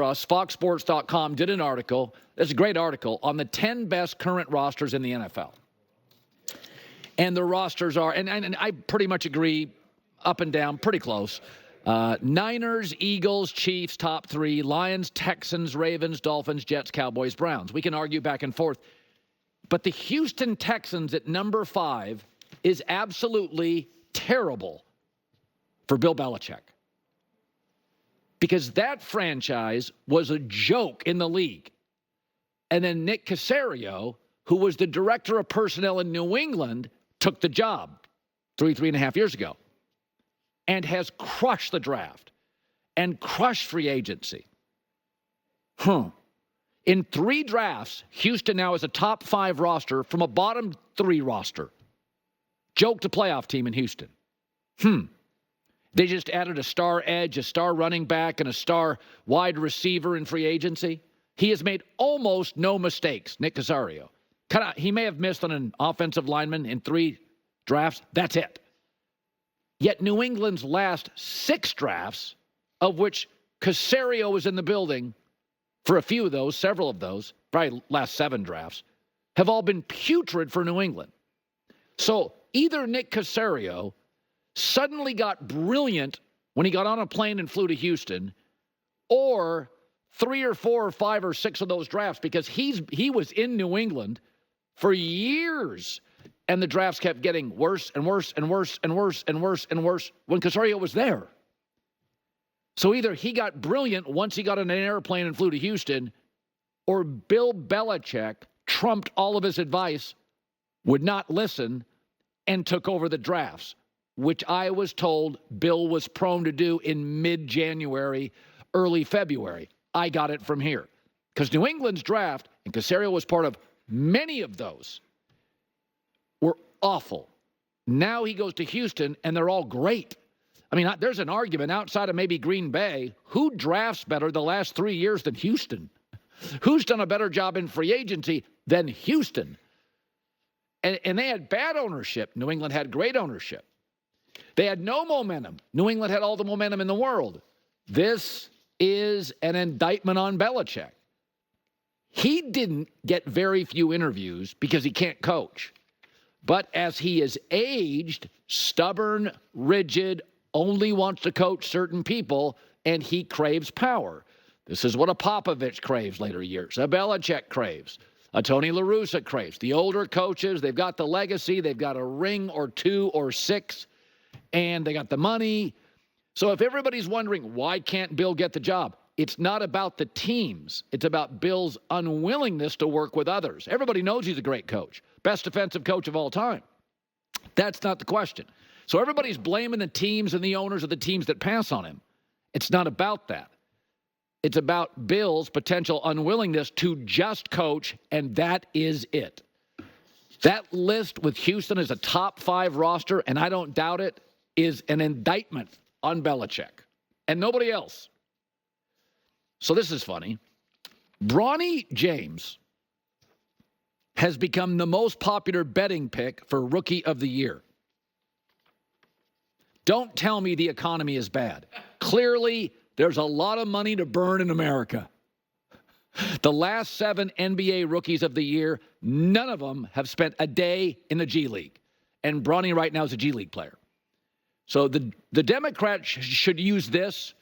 us, FoxSports.com did an article. It's a great article on the 10 best current rosters in the NFL. And the rosters are, and I pretty much agree, up and down, pretty close. Niners, Eagles, Chiefs, top three. Lions, Texans, Ravens, Dolphins, Jets, Cowboys, Browns. We can argue back and forth. But the Houston Texans at number 5 is absolutely terrible for Bill Belichick. Because that franchise was a joke in the league. And then Nick Caserio, who was the director of personnel in New England, took the job three and a half years ago and has crushed the draft and crushed free agency. In 3 drafts, Houston now is a top 5 roster from a bottom 3 roster. Joke to playoff team in Houston. They just added a star edge, a star running back, and a star wide receiver in free agency. He has made almost no mistakes, Nick Caserio. He may have missed on an offensive lineman in 3 drafts. That's it. Yet New England's last 6 drafts, of which Caserio was in the building for a few of those, several of those, probably last 7 drafts, have all been putrid for New England. So either Nick Caserio suddenly got brilliant when he got on a plane and flew to Houston, or 3 or 4 or 5 or 6 of those drafts, because he was in New England for years, and the drafts kept getting worse and worse and worse and worse and worse and worse when Caserio was there. So either he got brilliant once he got on an airplane and flew to Houston, or Bill Belichick trumped all of his advice, would not listen, and took over the drafts, which I was told Bill was prone to do in mid-January, early February. I got it from here. Because New England's draft, and Caserio was part of many of those, were awful. Now he goes to Houston, and they're all great. I mean, there's an argument outside of maybe Green Bay. Who drafts better the last 3 years than Houston? Who's done a better job in free agency than Houston? And they had bad ownership. New England had great ownership. They had no momentum. New England had all the momentum in the world. This is an indictment on Belichick. He didn't get very few interviews because he can't coach. But as he is aged, stubborn, rigid, only wants to coach certain people, and he craves power. This is what a Popovich craves later years. A Belichick craves. A Tony La Russa craves. The older coaches, they've got the legacy. They've got a ring or 2 or 6, and they got the money. So if everybody's wondering, why can't Bill get the job? It's not about the teams. It's about Bill's unwillingness to work with others. Everybody knows he's a great coach. Best defensive coach of all time. That's not the question. So everybody's blaming the teams and the owners of the teams that pass on him. It's not about that. It's about Bill's potential unwillingness to just coach, and that is it. That list with Houston as a top 5 roster, and I don't doubt it, is an indictment on Belichick and nobody else. So this is funny. Bronny James has become the most popular betting pick for Rookie of the Year. Don't tell me the economy is bad. Clearly, there's a lot of money to burn in America. The last 7 NBA Rookies of the Year, none of them have spent a day in the G League. And Bronny right now is a G League player. So the Democrats should use this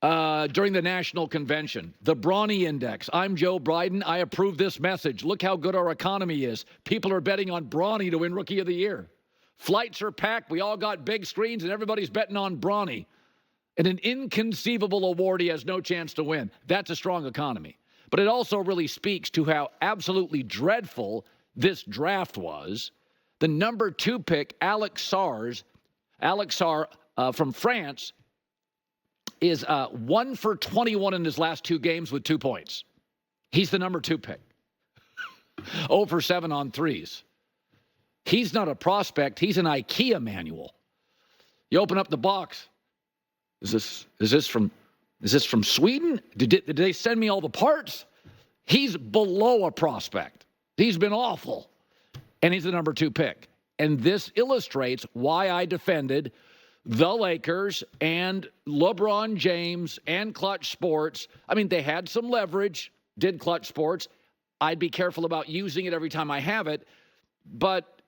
during the national convention. The Bronny Index. I'm Joe Biden. I approve this message. Look how good our economy is. People are betting on Bronny to win Rookie of the Year. Flights are packed. We all got big screens, and everybody's betting on Bronny. And an inconceivable award he has no chance to win. That's a strong economy. But it also really speaks to how absolutely dreadful this draft was. The number 2 pick, Alex Sarr from France, is 1 for 21 in his last 2 games with 2 points. He's the number 2 pick. 0 for 7 on threes. He's not a prospect. He's an IKEA manual. You open up the box. Is this from Sweden? Did they send me all the parts? He's below a prospect. He's been awful. And he's the number 2 pick. And this illustrates why I defended the Lakers and LeBron James and Clutch Sports. I mean, they had some leverage, did Clutch Sports. I'd be careful about using it every time I have it. But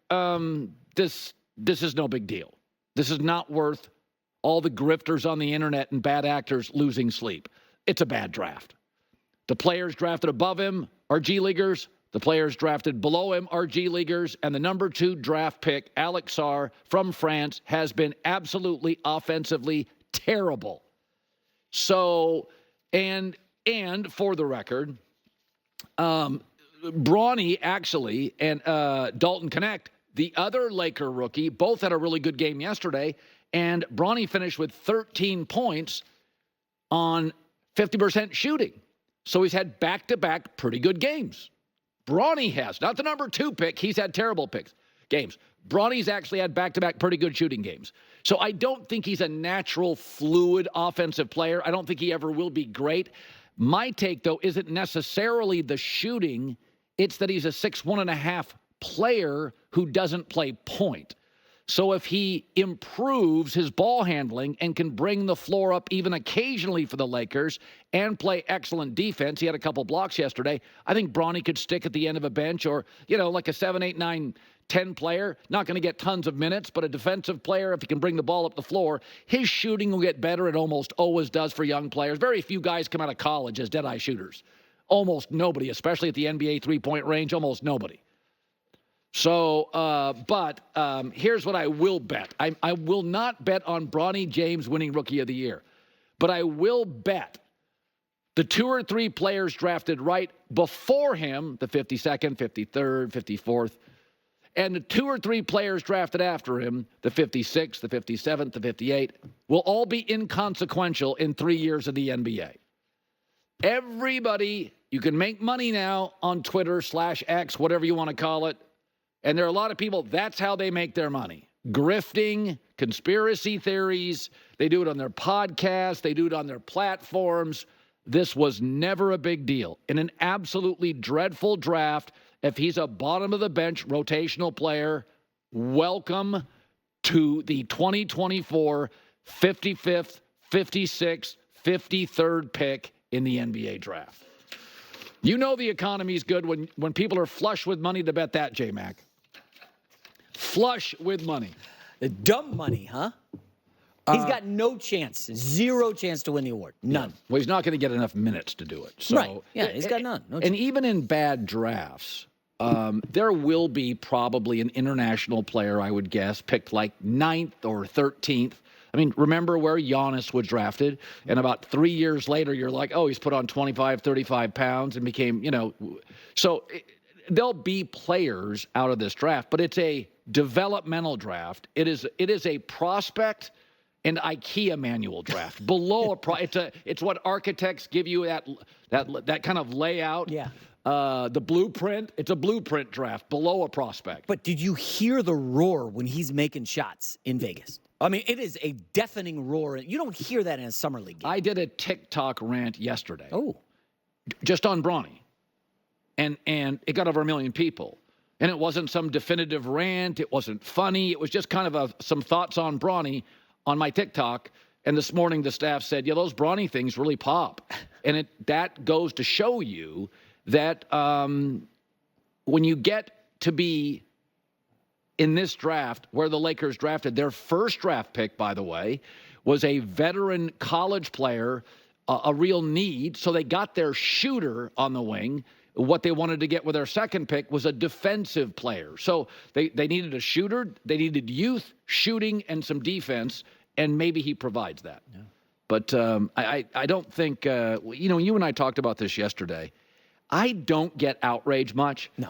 this is no big deal. This is not worth all the grifters on the internet and bad actors losing sleep. It's a bad draft. The players drafted above him are G Leaguers. The players drafted below him are G Leaguers. And the number 2 draft pick, Alex Sarr from France, has been absolutely offensively terrible. So, and for the record, Bronny actually and Dalton Connect, the other Laker rookie, both had a really good game yesterday. And Bronny finished with 13 points on 50% shooting. So he's had back-to-back pretty good games. Bronny has, not the number 2 pick. He's had terrible games. Bronny's actually had back-to-back pretty good shooting games. So I don't think he's a natural, fluid offensive player. I don't think he ever will be great. My take, though, isn't necessarily the shooting. It's that he's a 6'1.5" player who doesn't play point. So if he improves his ball handling and can bring the floor up even occasionally for the Lakers and play excellent defense, he had a couple blocks yesterday, I think Bronny could stick at the end of a bench or, like a 7, 8, 9, 10 player. Not going to get tons of minutes, but a defensive player, if he can bring the ball up the floor, his shooting will get better. It almost always does for young players. Very few guys come out of college as dead-eye shooters. Almost nobody, especially at the NBA three-point range, almost nobody. So, but here's what I will bet. I will not bet on Bronny James winning Rookie of the Year, but I will bet the 2 or 3 players drafted right before him, the 52nd, 53rd, 54th, and the 2 or 3 players drafted after him, the 56th, the 57th, the 58th, will all be inconsequential in 3 years of the NBA. Everybody, you can make money now on Twitter /X, whatever you want to call it. And there are a lot of people, that's how they make their money. Grifting, conspiracy theories. They do it on their podcasts. They do it on their platforms. This was never a big deal. In an absolutely dreadful draft, if he's a bottom-of-the-bench rotational player, welcome to the 2024 55th, 56th, 53rd pick in the NBA draft. You know the economy's good when people are flush with money to bet that, J-Mac. Flush with money. The dumb money, huh? He's got no chance, 0 chance to win the award. None. Yeah. Well, he's not going to get enough minutes to do it. So, right. Yeah, he's got none. No and even in bad drafts, there will be probably an international player, I would guess, picked like 9th or 13th. I mean, remember where Giannis was drafted, and about 3 years later, you're like, oh, he's put on 25, 35 pounds and became, So there'll be players out of this draft, but it's a developmental draft. It is a prospect and IKEA manual draft. Below it's what architects give you that kind of layout. Yeah. The blueprint. It's a blueprint draft below a prospect. But did you hear the roar when he's making shots in Vegas? I mean, it is a deafening roar. You don't hear that in a summer league game. I did a TikTok rant yesterday. Oh. Just on Bronny. And it got over 1 million people. And it wasn't some definitive rant. It wasn't funny. It was just kind of some thoughts on Bronny on my TikTok. And this morning the staff said, yeah, those Bronny things really pop. And that goes to show you that when you get to be in this draft where the Lakers drafted, their first draft pick, by the way, was a veteran college player, a real need. So they got their shooter on the wing. What they wanted to get with their second pick was a defensive player. So they needed a shooter. They needed youth, shooting, and some defense, and maybe he provides that. Yeah. But I don't think, you and I talked about this yesterday. I don't get outraged much. No.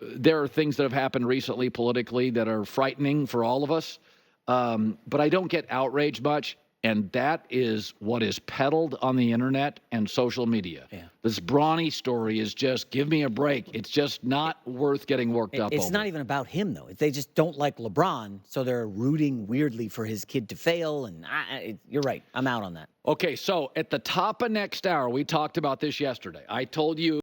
There are things that have happened recently politically that are frightening for all of us. But I don't get outraged much. And that is what is peddled on the internet and social media. Yeah. This Bronny story is just, give me a break. It's just not worth getting worked up over. It's not even about him, though. They just don't like LeBron, so they're rooting weirdly for his kid to fail. And you're right. I'm out on that. Okay, so at the top of next hour, we talked about this yesterday. I told you